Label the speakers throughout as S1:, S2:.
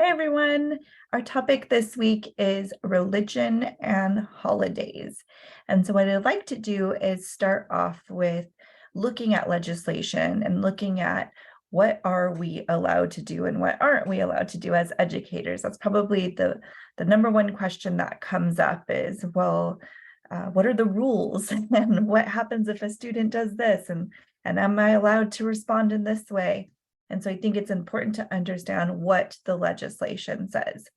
S1: Hey everyone, our topic this week is religion and holidays. And so what I'd like to do is start off with looking at legislation and looking at what are we allowed to do and what aren't we allowed to do as educators. That's probably the number one question that comes up is, well, what are the rules and what happens if a student does this and am I allowed to respond in this way? And so I think it's important to understand what the legislation says.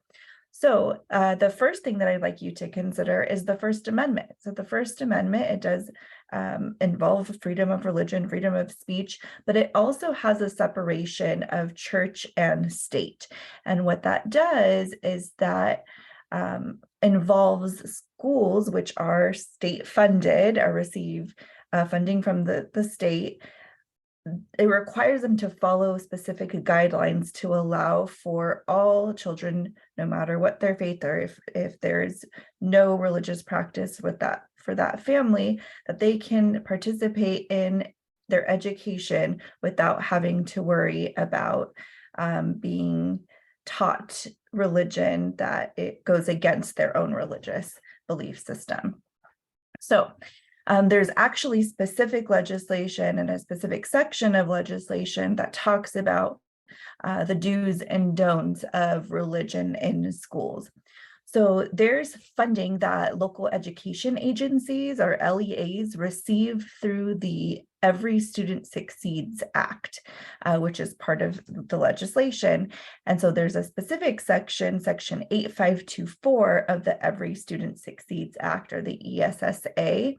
S1: So the first thing that I'd like you to consider is the First Amendment. So the First Amendment, it does involve freedom of religion, freedom of speech, but it also has a separation of church and state. And what that does is that involves schools which are state funded or receive funding from the state. It requires them to follow specific guidelines to allow for all children, no matter what their faith or if there's no religious practice with that for that family, that they can participate in their education without having to worry about being taught religion that it goes against their own religious belief system. So there's actually specific legislation and a specific section of legislation that talks about the do's and don'ts of religion in schools. So there's funding that local education agencies or LEAs receive through the Every Student Succeeds Act, which is part of the legislation. And so there's a specific section, section 8524 of the Every Student Succeeds Act, or the ESSA,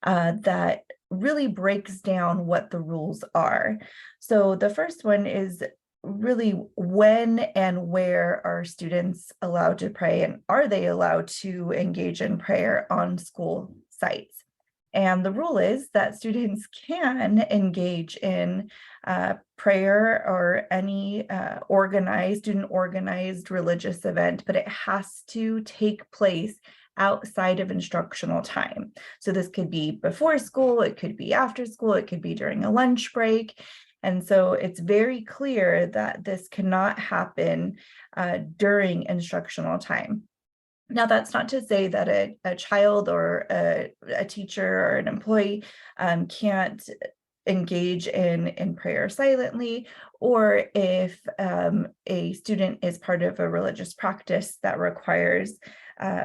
S1: that really breaks down what the rules are. So the first one is really when and where are students allowed to pray, and are they allowed to engage in prayer on school sites? And the rule is that students can engage in prayer or any student organized religious event, but it has to take place outside of instructional time. So this could be before school, it could be after school, it could be during a lunch break. And so it's very clear that this cannot happen during instructional time. Now, that's not to say that a child or a teacher or an employee can't engage in prayer silently, or if a student is part of a religious practice that requires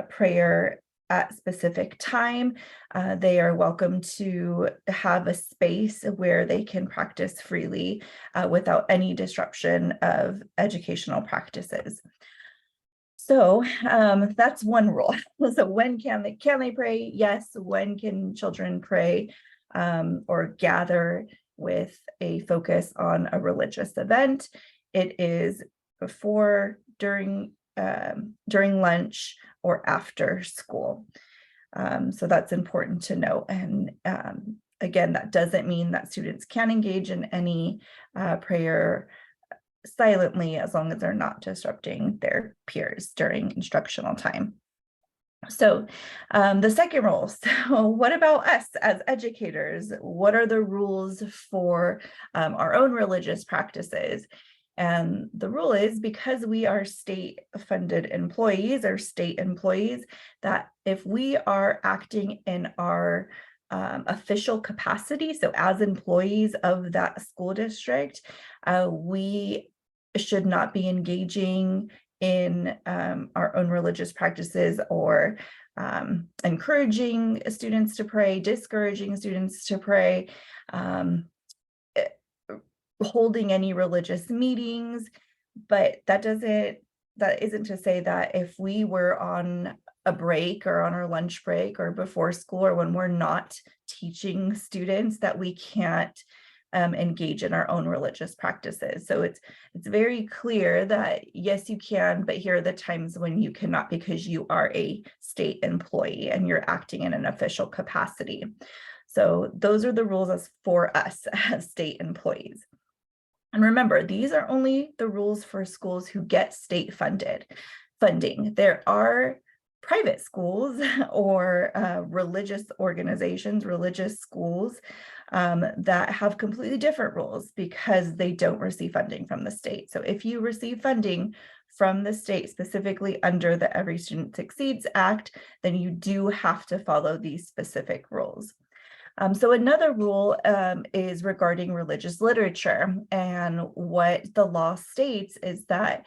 S1: prayer at specific time, they are welcome to have a space where they can practice freely without any disruption of educational practices. So that's one rule. So when can they pray? Yes. When can children pray or gather with a focus on a religious event? It is before, during lunch, or after school. So that's important to note. And again, that doesn't mean that students can engage in any prayer silently, as long as they're not disrupting their peers during instructional time. So the second rule, so what about us as educators? What are the rules for our own religious practices? And the rule is, because we are state-funded employees or state employees, that if we are acting in our official capacity, so as employees of that school district, we should not be engaging in our own religious practices or encouraging students to pray, discouraging students to pray, holding any religious meetings. But that isn't to say that if we were on a break or on our lunch break or before school or when we're not teaching students, that we can't engage in our own religious practices. So it's very clear that yes, you can, but here are the times when you cannot, because you are a state employee and you're acting in an official capacity. So those are the rules as for us as state employees. And remember, these are only the rules for schools who get state funding. There are private schools or religious organizations, religious schools that have completely different rules because they don't receive funding from the state. So if you receive funding from the state, specifically under the Every Student Succeeds Act, then you do have to follow these specific rules. So another rule is regarding religious literature, and what the law states is that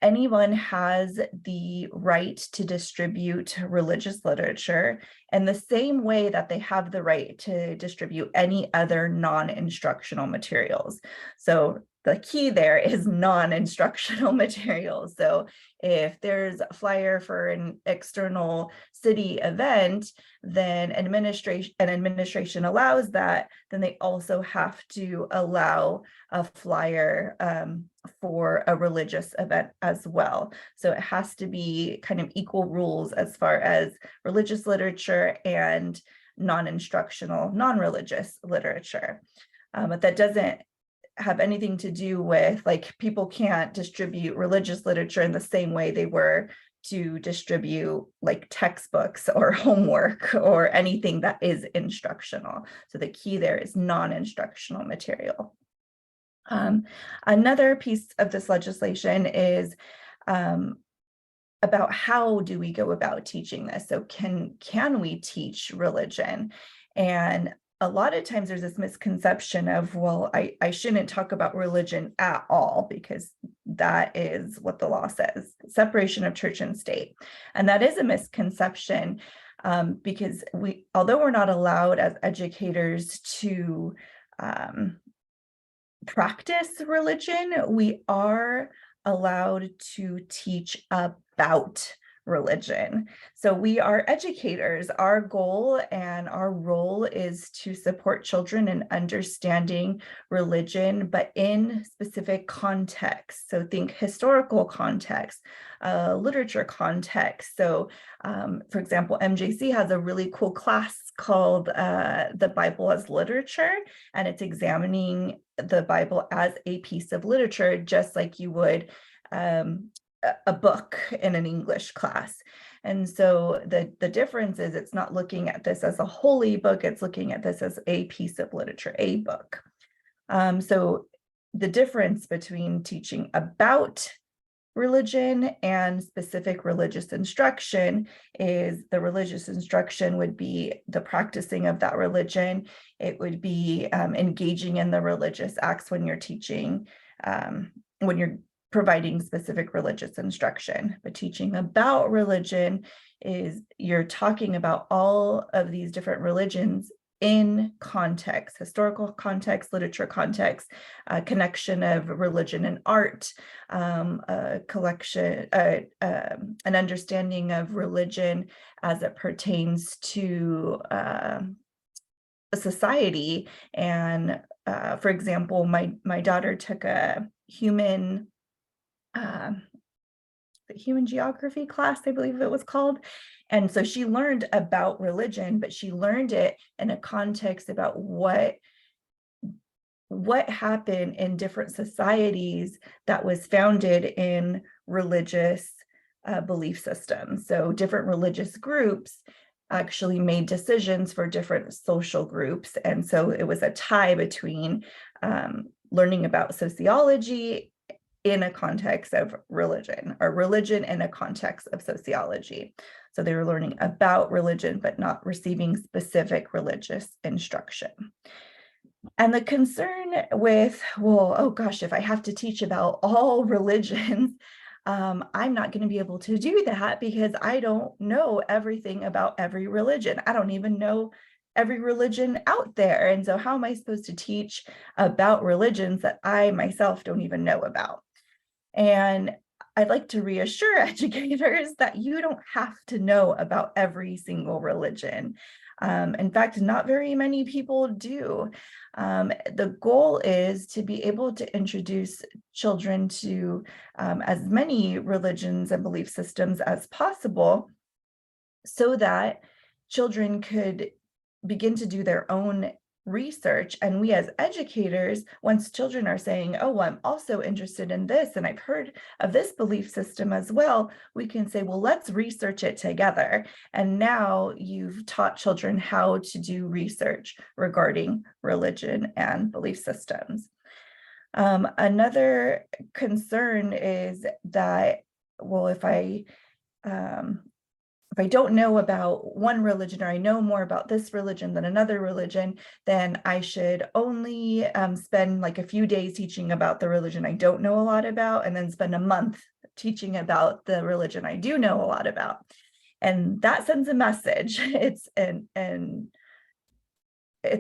S1: anyone has the right to distribute religious literature in the same way that they have the right to distribute any other non-instructional materials. So the key there is non-instructional materials. So if there's a flyer for an external city event, then administration allows that, then they also have to allow a flyer for a religious event as well. So it has to be kind of equal rules as far as religious literature and non-instructional, non-religious literature. But that doesn't have anything to do with, like, people can't distribute religious literature in the same way they were to distribute like textbooks or homework or anything that is instructional. So the key there is non-instructional material. Another piece of this legislation is about how do we go about teaching this? So can we teach religion? And a lot of times there's this misconception of, well, I shouldn't talk about religion at all because that is what the law says, separation of church and state. And that is a misconception because although we're not allowed as educators to practice religion, we are allowed to teach about religion. So we are educators. Our goal and our role is to support children in understanding religion, but in specific contexts. So think historical context, literature context. So for example, MJC has a really cool class called The Bible as Literature, and it's examining the Bible as a piece of literature, just like you would a book in an English class. And so the difference is it's not looking at this as a holy book, it's looking at this as a piece of literature, a book. So the difference between teaching about religion and specific religious instruction is the religious instruction would be the practicing of that religion. It would be engaging in the religious acts when you're teaching, when you're providing specific religious instruction. But teaching about religion is you're talking about all of these different religions in context, historical context, literature context, connection of religion and art, a collection, an understanding of religion as it pertains to a society. And for example, my daughter took a human geography class, I believe it was called. And so she learned about religion, but she learned it in a context about what happened in different societies that was founded in religious belief systems. So different religious groups actually made decisions for different social groups. And so it was a tie between learning about sociology in a context of religion, or religion in a context of sociology. So they were learning about religion, but not receiving specific religious instruction. And the concern with, well, oh gosh, if I have to teach about all religions, I'm not going to be able to do that because I don't know everything about every religion. I don't even know every religion out there. And so how am I supposed to teach about religions that I myself don't even know about? And I'd like to reassure educators that you don't have to know about every single religion. In fact, not very many people do. The goal is to be able to introduce children to as many religions and belief systems as possible so that children could begin to do their own research. And we as educators, once children are saying, oh, I'm also interested in this, and I've heard of this belief system as well, we can say, well, let's research it together. And now you've taught children how to do research regarding religion and belief systems. Another concern is that, well, if I don't know about one religion, or I know more about this religion than another religion, then I should only spend like a few days teaching about the religion I don't know a lot about, and then spend a month teaching about the religion I do know a lot about. And that sends a message. It's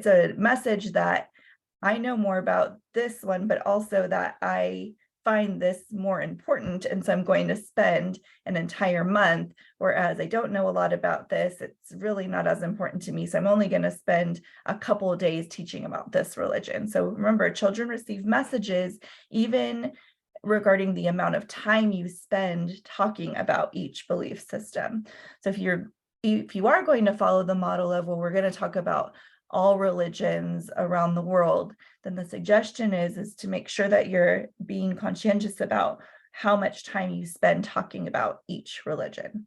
S1: a message that I know more about this one, but also that I find this more important. And so I'm going to spend an entire month, whereas I don't know a lot about this. It's really not as important to me. So I'm only going to spend a couple of days teaching about this religion. So remember, children receive messages even regarding the amount of time you spend talking about each belief system. So if you are going to follow the model of, well, we're going to talk about all religions around the world, then the suggestion is to make sure that you're being conscientious about how much time you spend talking about each religion.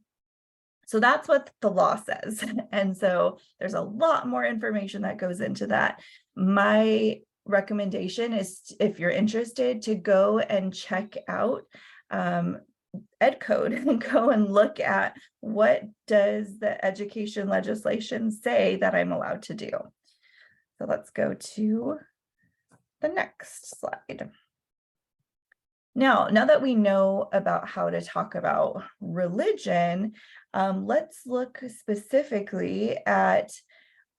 S1: So that's what the law says. And so there's a lot more information that goes into that. My recommendation is, if you're interested, to go and check out EdCode and go and look at what does the education legislation say that I'm allowed to do. So let's go to the next slide. Now that we know about how to talk about religion, let's look specifically at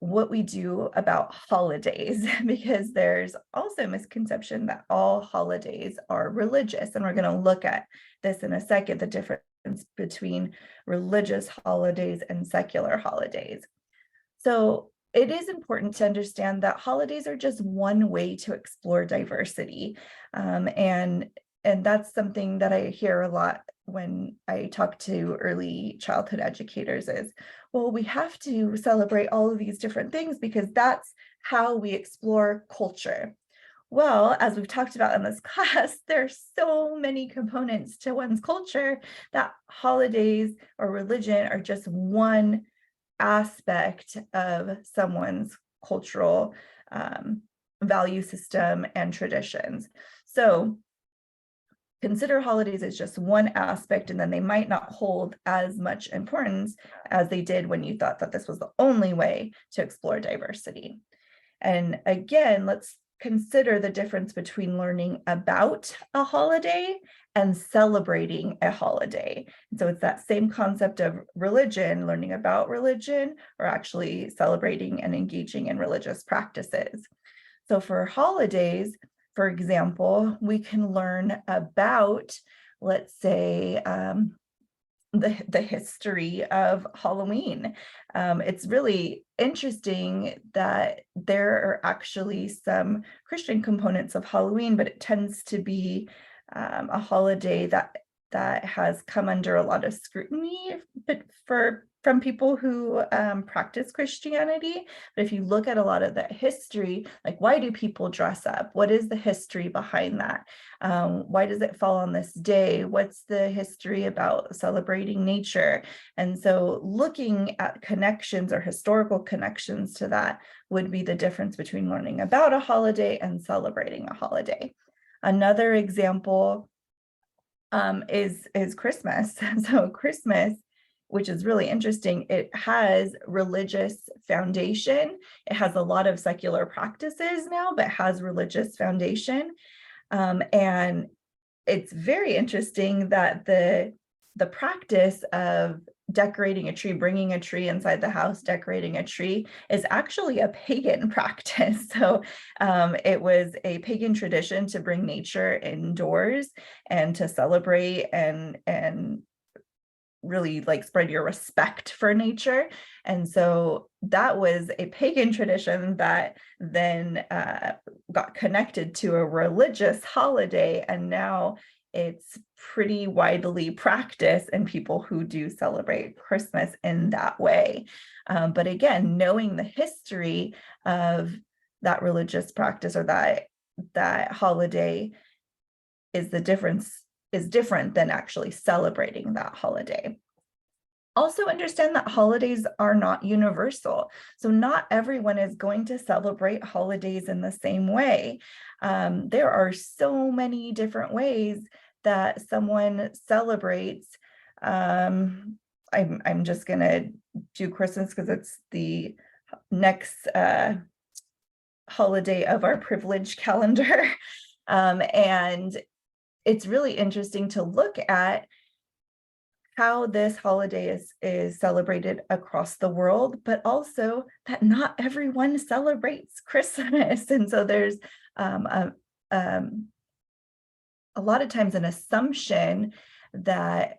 S1: what we do about holidays, because there's also a misconception that all holidays are religious. And we're going to look at this in a second, the difference between religious holidays and secular holidays. So it is important to understand that holidays are just one way to explore diversity. And that's something that I hear a lot when I talk to early childhood educators is, well, we have to celebrate all of these different things because that's how we explore culture. Well, as we've talked about in this class, there's so many components to one's culture that holidays or religion are just one aspect of someone's cultural value system and traditions. So consider holidays as just one aspect, and then they might not hold as much importance as they did when you thought that this was the only way to explore diversity. And again, let's consider the difference between learning about a holiday and celebrating a holiday. And so it's that same concept of religion, learning about religion, or actually celebrating and engaging in religious practices. So for holidays, for example, we can learn about, let's say, the history of Halloween. It's really interesting that there are actually some Christian components of Halloween, but it tends to be a holiday that has come under a lot of scrutiny, but from people who practice Christianity. But if you look at a lot of that history, like, why do people dress up? What is the history behind that? Why does it fall on this day? What's the history about celebrating nature? And so looking at connections or historical connections to that would be the difference between learning about a holiday and celebrating a holiday. Another example is Christmas. So Christmas, which is really interesting, it has religious foundation. It has a lot of secular practices now, but has religious foundation. And it's very interesting that the practice of decorating a tree, bringing a tree inside the house, decorating a tree, is actually a pagan practice. So it was a pagan tradition to bring nature indoors and to celebrate and really like spread your respect for nature. And so that was a pagan tradition that then got connected to a religious holiday, and now it's pretty widely practiced and people who do celebrate Christmas in that way. But again, knowing the history of that religious practice or that holiday is different than actually celebrating that holiday. Also understand that holidays are not universal. So not everyone is going to celebrate holidays in the same way. There are so many different ways that someone celebrates. I'm just gonna do Christmas because it's the next holiday of our privilege calendar. And it's really interesting to look at how this holiday is celebrated across the world, but also that not everyone celebrates Christmas. And so there's a lot of times an assumption that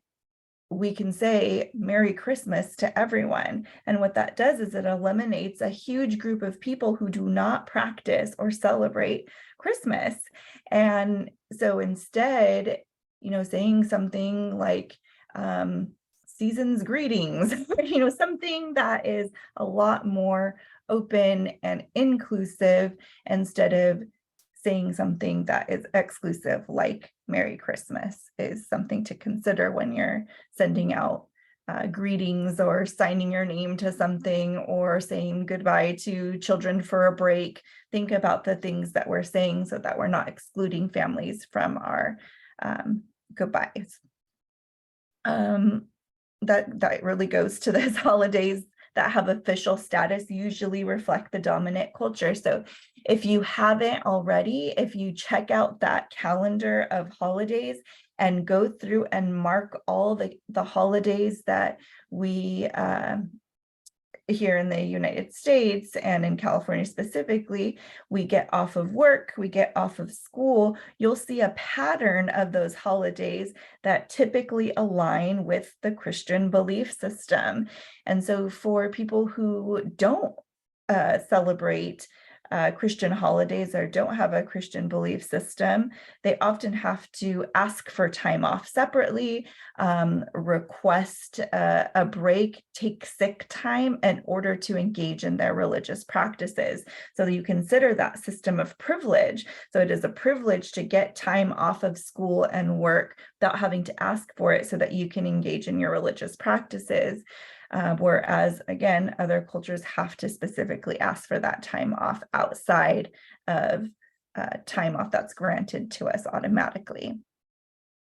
S1: we can say Merry Christmas to everyone. And what that does is it eliminates a huge group of people who do not practice or celebrate Christmas. And so instead, saying something like season's greetings, something that is a lot more open and inclusive instead of saying something that is exclusive, like Merry Christmas, is something to consider when you're sending out greetings or signing your name to something or saying goodbye to children for a break. Think about the things that we're saying so that we're not excluding families from our goodbyes. That really goes to those holidays that have official status usually reflect the dominant culture. So if you haven't already, if you check out that calendar of holidays and go through and mark all the holidays that we here in the United States and in California specifically, we get off of work, we get off of school, you'll see a pattern of those holidays that typically align with the Christian belief system. And so for people who don't celebrate Christian holidays or don't have a Christian belief system, they often have to ask for time off separately, request a break, take sick time in order to engage in their religious practices. So you consider that system of privilege. So it is a privilege to get time off of school and work without having to ask for it so that you can engage in your religious practices. Whereas, again, other cultures have to specifically ask for that time off outside of time off that's granted to us automatically.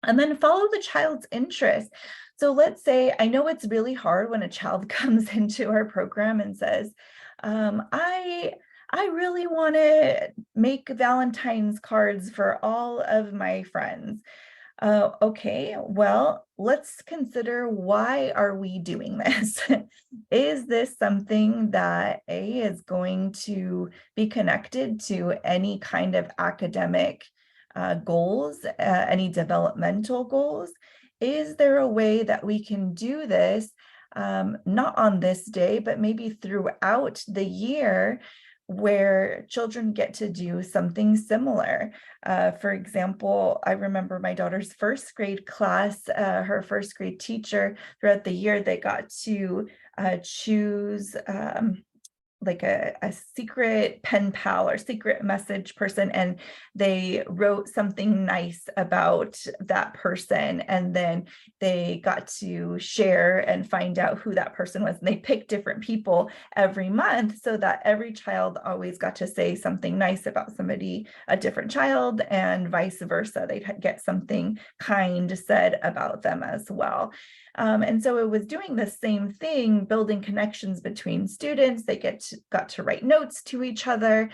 S1: And then follow the child's interest. So let's say, I know it's really hard when a child comes into our program and says, I really want to make Valentine's cards for all of my friends. Okay, well, let's consider, why are we doing this? Is this something that is going to be connected to any kind of academic goals, any developmental goals? Is there a way that we can do this, not on this day, but maybe throughout the year, where children get to do something similar? For example, I remember my daughter's first grade class, her first grade teacher, throughout the year, they got to choose like a secret pen pal or secret message person, and they wrote something nice about that person, and then they got to share and find out who that person was. And they picked different people every month so that every child always got to say something nice about somebody, a different child, and vice versa. They'd get something kind said about them as well. And so it was doing the same thing, building connections between students. They got to write notes to each other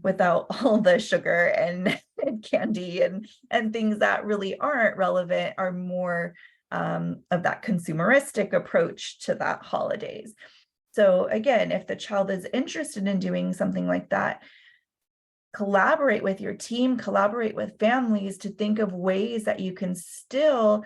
S1: without all the sugar and candy and things that really aren't relevant, are more of that consumeristic approach to that holidays. So again, if the child is interested in doing something like that, collaborate with your team, collaborate with families to think of ways that you can still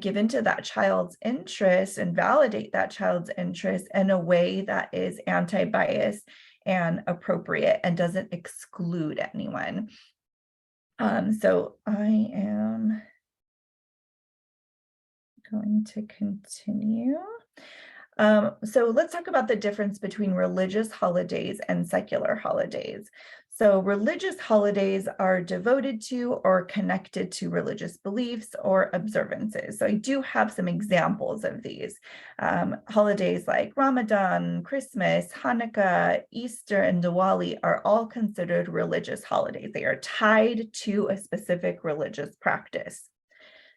S1: give into that child's interest and validate that child's interest in a way that is anti-bias and appropriate and doesn't exclude anyone. So I am going to continue. So let's talk about the difference between religious holidays and secular holidays. So religious holidays are devoted to or connected to religious beliefs or observances. So I do have some examples of these. Holidays like Ramadan, Christmas, Hanukkah, Easter, and Diwali are all considered religious holidays. They are tied to a specific religious practice.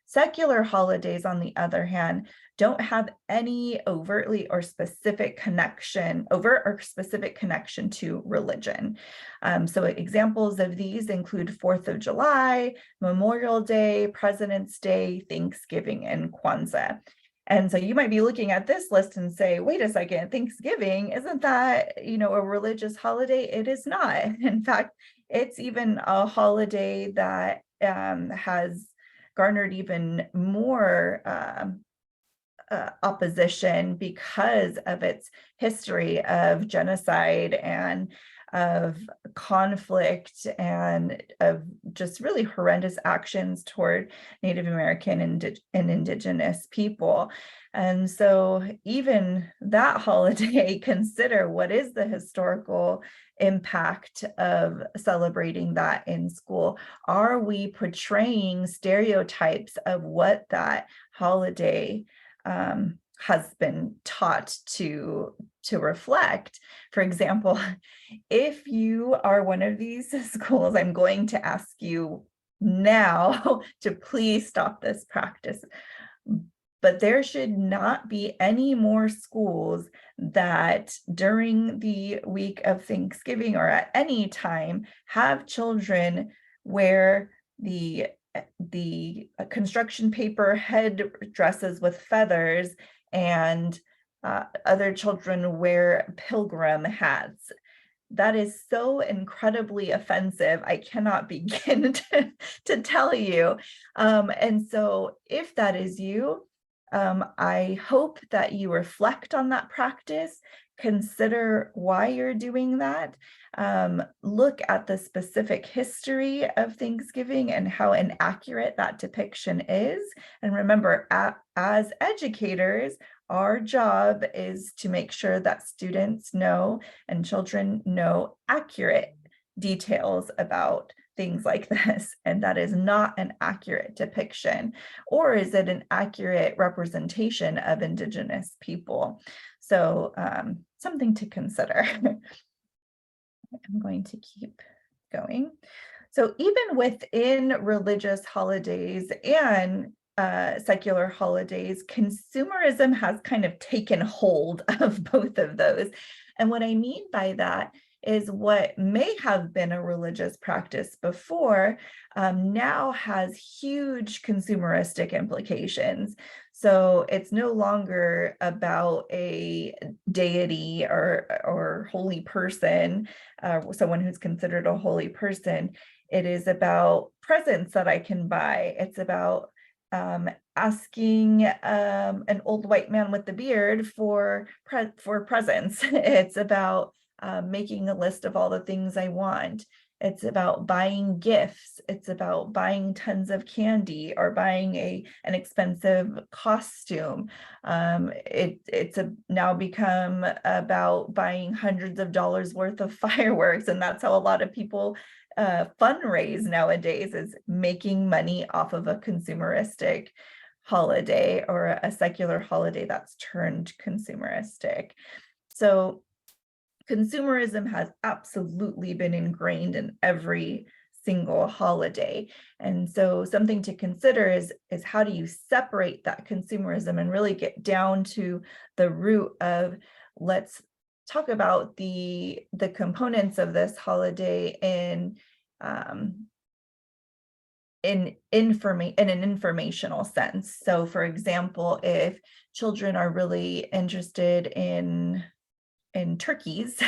S1: Secular holidays, on the other hand, don't have any overt or specific connection to religion. So examples of these include 4th of July, Memorial Day, President's Day, Thanksgiving, and Kwanzaa. And so you might be looking at this list and say, wait a second, Thanksgiving, isn't that, a religious holiday? It is not. In fact, it's even a holiday that has garnered even more opposition because of its history of genocide and of conflict and of just really horrendous actions toward Native American and Indigenous people. And so even that holiday, consider what is the historical impact of celebrating that in school. Are we portraying stereotypes of what that holiday has been taught to reflect? For example, if you are one of these schools, I'm going to ask you now to please stop this practice. But there should not be any more schools that during the week of Thanksgiving or at any time have children wear the construction paper head dresses with feathers and other children wear pilgrim hats. That is so incredibly offensive. I cannot begin to tell you. And so if that is you, I hope that you reflect on that practice, consider why you're doing that, look at the specific history of Thanksgiving and how inaccurate that depiction is. And remember, as educators, our job is to make sure that students know and children know accurate details about things like this, and that is not an accurate depiction, or is it an accurate representation of Indigenous people? So something to consider. I'm going to keep going. So even within religious holidays and secular holidays, consumerism has kind of taken hold of both of those. And what I mean by that is what may have been a religious practice before now has huge consumeristic implications. So it's no longer about a deity or holy person, someone who's considered a holy person. It is about presents that I can buy. It's about asking an old white man with the beard for presents. It's about making a list of all the things I want. It's about buying gifts. It's about buying tons of candy or buying an expensive costume. It's now become about buying hundreds of dollars worth of fireworks, and that's how a lot of people fundraise nowadays, is making money off of a consumeristic holiday or a secular holiday that's turned consumeristic. So consumerism has absolutely been ingrained in every single holiday. And so something to consider is how do you separate that consumerism and really get down to the root of, let's talk about the components of this holiday in an informational sense. So for example, if children are really interested in turkeys,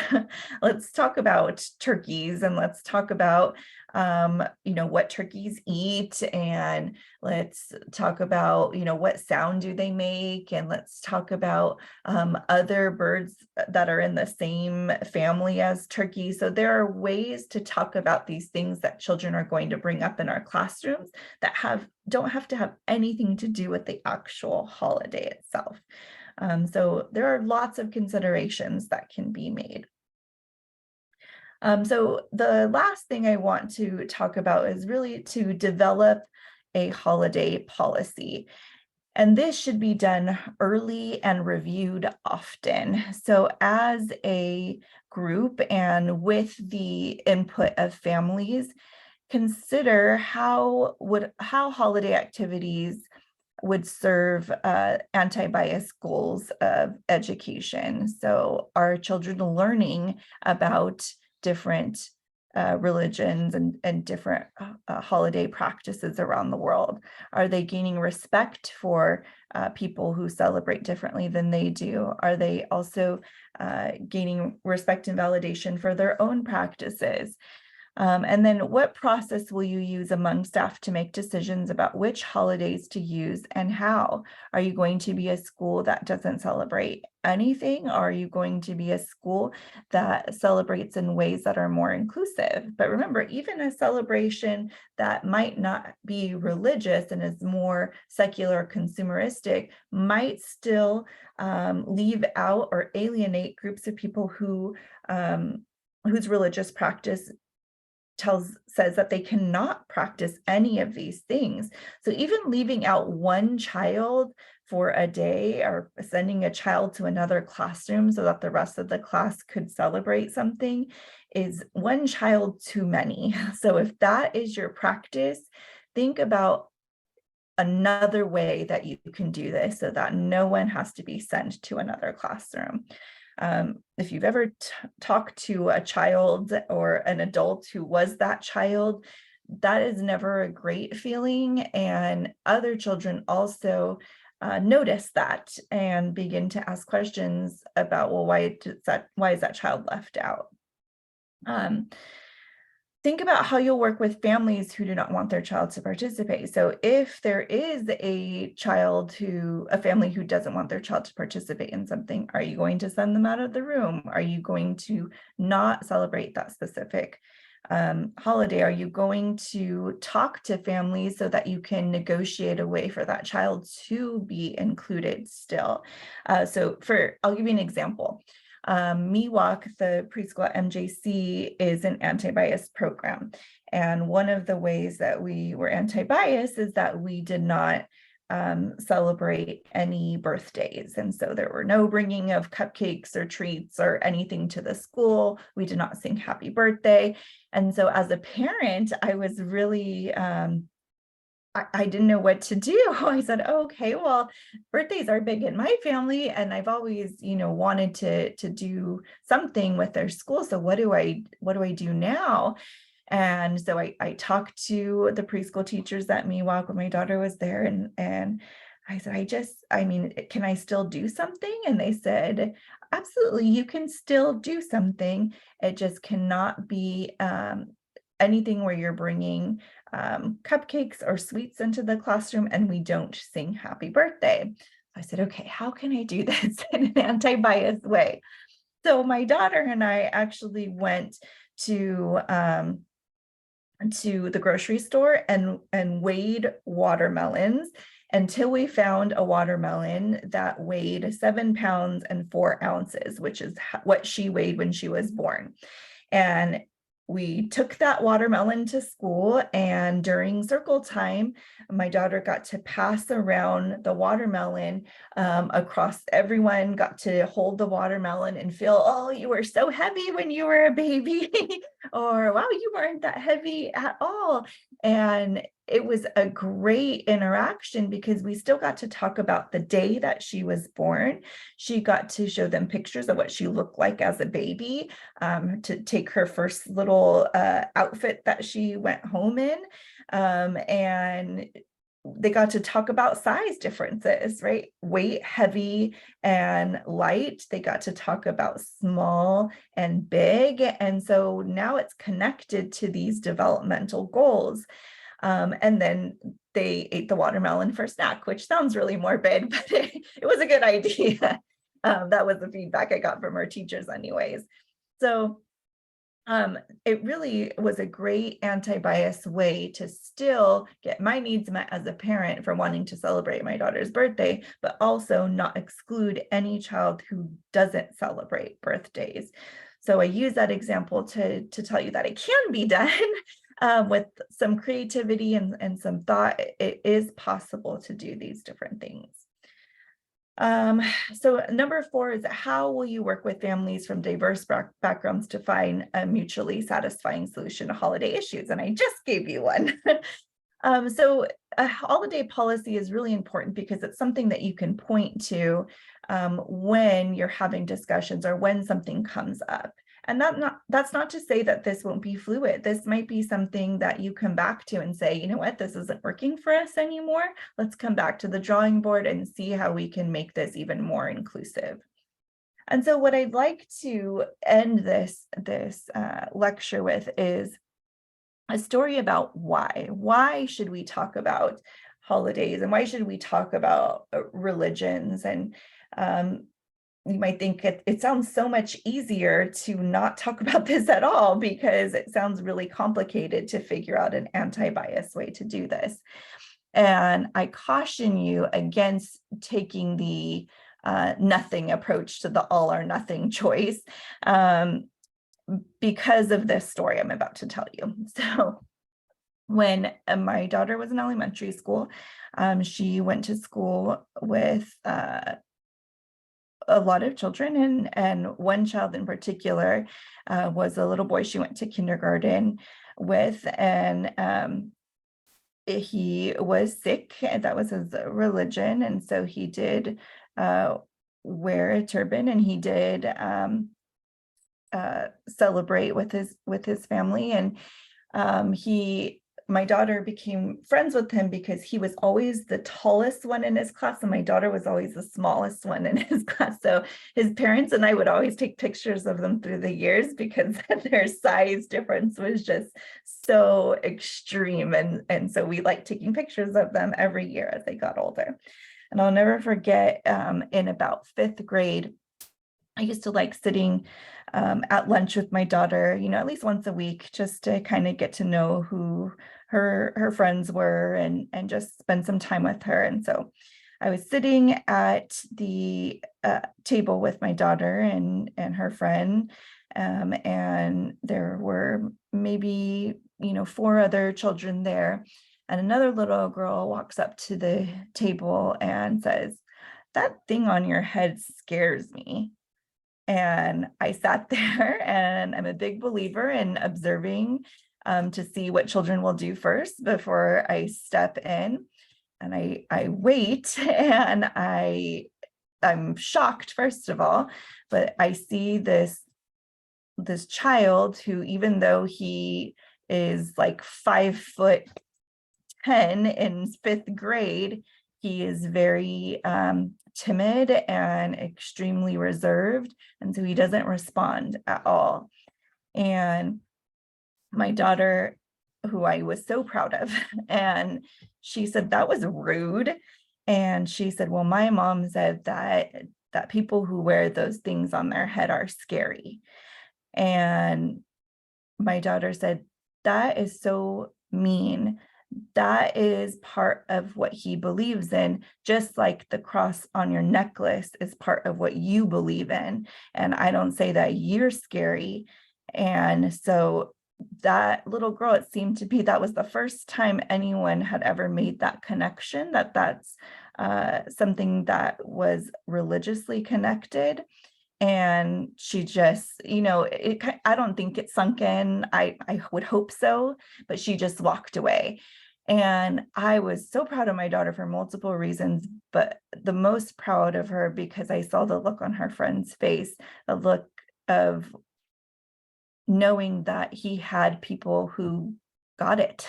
S1: let's talk about turkeys, and let's talk about what turkeys eat, and let's talk about what sound do they make, and let's talk about other birds that are in the same family as turkeys. So there are ways to talk about these things that children are going to bring up in our classrooms that don't have to have anything to do with the actual holiday itself. So there are lots of considerations that can be made. So the last thing I want to talk about is really to develop a holiday policy. And this should be done early and reviewed often. So as a group and with the input of families, consider how holiday activities would serve anti-bias goals of education. So are children learning about different religions and different holiday practices around the world? Are they gaining respect for people who celebrate differently than they do? Are they also gaining respect and validation for their own practices? And then what process will you use among staff to make decisions about which holidays to use and how? Are you going to be a school that doesn't celebrate anything? Or are you going to be a school that celebrates in ways that are more inclusive? But remember, even a celebration that might not be religious and is more secular, consumeristic, might still leave out or alienate groups of people who whose religious practice says that they cannot practice any of these things. So even leaving out one child for a day or sending a child to another classroom so that the rest of the class could celebrate something is one child too many. So if that is your practice, think about another way that you can do this so that no one has to be sent to another classroom. If you've ever talked to a child or an adult who was that child, that is never a great feeling. And other children also notice that and begin to ask questions about, well, why is that child left out? Think about how you'll work with families who do not want their child to participate. So if there is a family who doesn't want their child to participate in something, are you going to send them out of the room? Are you going to not celebrate that specific holiday? Are you going to talk to families so that you can negotiate a way for that child to be included still? I'll give you an example. MEWAC, the preschool at MJC, is an anti-bias program. And one of the ways that we were anti-bias is that we did not celebrate any birthdays. And so there were no bringing of cupcakes or treats or anything to the school. We did not sing happy birthday. And so as a parent, I was really I didn't know what to do. I said, oh, okay, well, birthdays are big in my family, and I've always, wanted to do something with their school. So what do I do now? And so I talked to the preschool teachers at MEWAC when my daughter was there, and I said, can I still do something? And they said, absolutely, you can still do something. It just cannot be anything where you're bringing cupcakes or sweets into the classroom and we don't sing happy birthday. I said, okay, how can I do this in an anti-bias way? So my daughter and I actually went to the grocery store and weighed watermelons until we found a watermelon that weighed 7 pounds and 4 ounces, which is what she weighed when she was born. And we took that watermelon to school, and during circle time, my daughter got to pass around the watermelon across. Everyone got to hold the watermelon and feel, oh, you were so heavy when you were a baby, or wow, you weren't that heavy at all. And it was a great interaction because we still got to talk about the day that she was born. She got to show them pictures of what she looked like as a baby, to take her first little outfit that she went home in. And they got to talk about size differences, right? Weight, heavy, and light. They got to talk about small and big. And so now it's connected to these developmental goals. And then they ate the watermelon for snack, which sounds really morbid, but it was a good idea. That was the feedback I got from our teachers anyways. So It really was a great anti-bias way to still get my needs met as a parent for wanting to celebrate my daughter's birthday, but also not exclude any child who doesn't celebrate birthdays. So I use that example to tell you that it can be done with some creativity and some thought. It is possible to do these different things. So number 4 is, how will you work with families from diverse backgrounds to find a mutually satisfying solution to holiday issues? And I just gave you one. So a holiday policy is really important because it's something that you can point to when you're having discussions or when something comes up. And that's not to say that this won't be fluid. This might be something that you come back to and say, you know what, this isn't working for us anymore. Let's come back to the drawing board and see how we can make this even more inclusive. And so what I'd like to end this lecture with is a story about why. Why should we talk about holidays, and why should we talk about religions? And you might think it sounds so much easier to not talk about this at all, because it sounds really complicated to figure out an anti-bias way to do this. And I caution you against taking the nothing approach to the all or nothing choice because of this story I'm about to tell you. So when my daughter was in elementary school, she went to school with a lot of children, and one child in particular was a little boy she went to kindergarten with, and he was Sikh, and that was his religion, and so he did wear a turban, and he did celebrate with his family, and my daughter became friends with him because he was always the tallest one in his class, and my daughter was always the smallest one in his class. So his parents and I would always take pictures of them through the years because their size difference was just so extreme. And so we liked taking pictures of them every year as they got older. And I'll never forget, in about 5th grade, I used to like sitting at lunch with my daughter, at least once a week, just to kind of get to know who her friends were and just spend some time with her. And so I was sitting at the table with my daughter and her friend, and there were maybe 4 other children there, and another little girl walks up to the table and says, "That thing on your head scares me." And I sat there, and I'm a big believer in observing to see what children will do first before I step in. And I wait, and I'm shocked, first of all, but I see this child who, even though he is like 5'10" in 5th grade, he is very timid and extremely reserved, and so he doesn't respond at all. And my daughter, who I was so proud of, and she said, "That was rude." And she said, "Well, my mom said that people who wear those things on their head are scary." And my daughter said, "That is so mean. That is part of what he believes in, just like the cross on your necklace is part of what you believe in. And I don't say that you're scary." And so that little girl, it seemed to be, that was the first time anyone had ever made that connection, that's something that was religiously connected. And she just, I don't think it sunk in. I would hope so, but she just walked away. And I was so proud of my daughter for multiple reasons, but the most proud of her because I saw the look on her friend's face, the look of knowing that he had people who got it.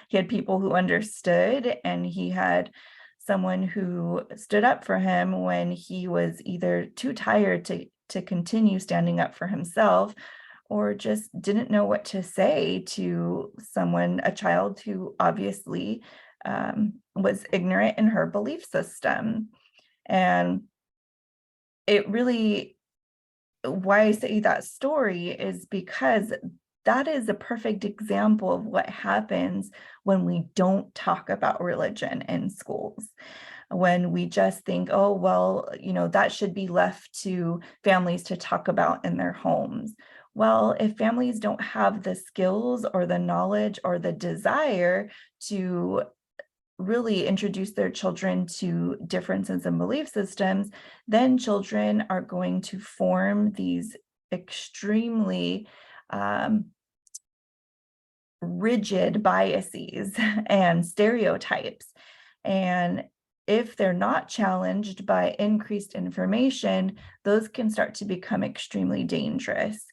S1: He had people who understood, and he had someone who stood up for him when he was either too tired to continue standing up for himself, or just didn't know what to say to someone, a child who obviously was ignorant in her belief system. And it really why I say that story is because that is a perfect example of what happens when we don't talk about religion in schools. When we just think, oh, well, that should be left to families to talk about in their homes. Well, if families don't have the skills or the knowledge or the desire to really introduce their children to differences in belief systems, then children are going to form these extremely rigid biases and stereotypes. And if they're not challenged by increased information, those can start to become extremely dangerous.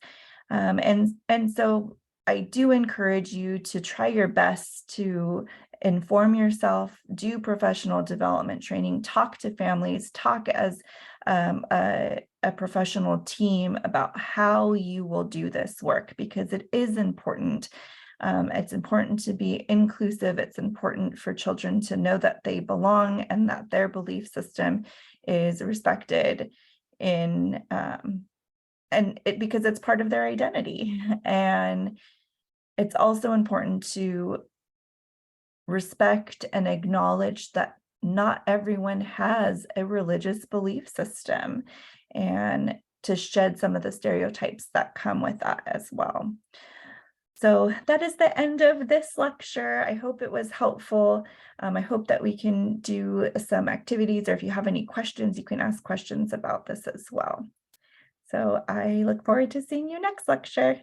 S1: And so I do encourage you to try your best to inform yourself, do professional development training, talk to families, talk as a professional team about how you will do this work, because it is important. It's important to be inclusive. It's important for children to know that they belong and that their belief system is respected because it's part of their identity. And it's also important to respect and acknowledge that not everyone has a religious belief system, and to shed some of the stereotypes that come with that as well. So that is the end of this lecture. I hope it was helpful. I hope that we can do some activities, or if you have any questions, you can ask questions about this as well. So I look forward to seeing you next lecture.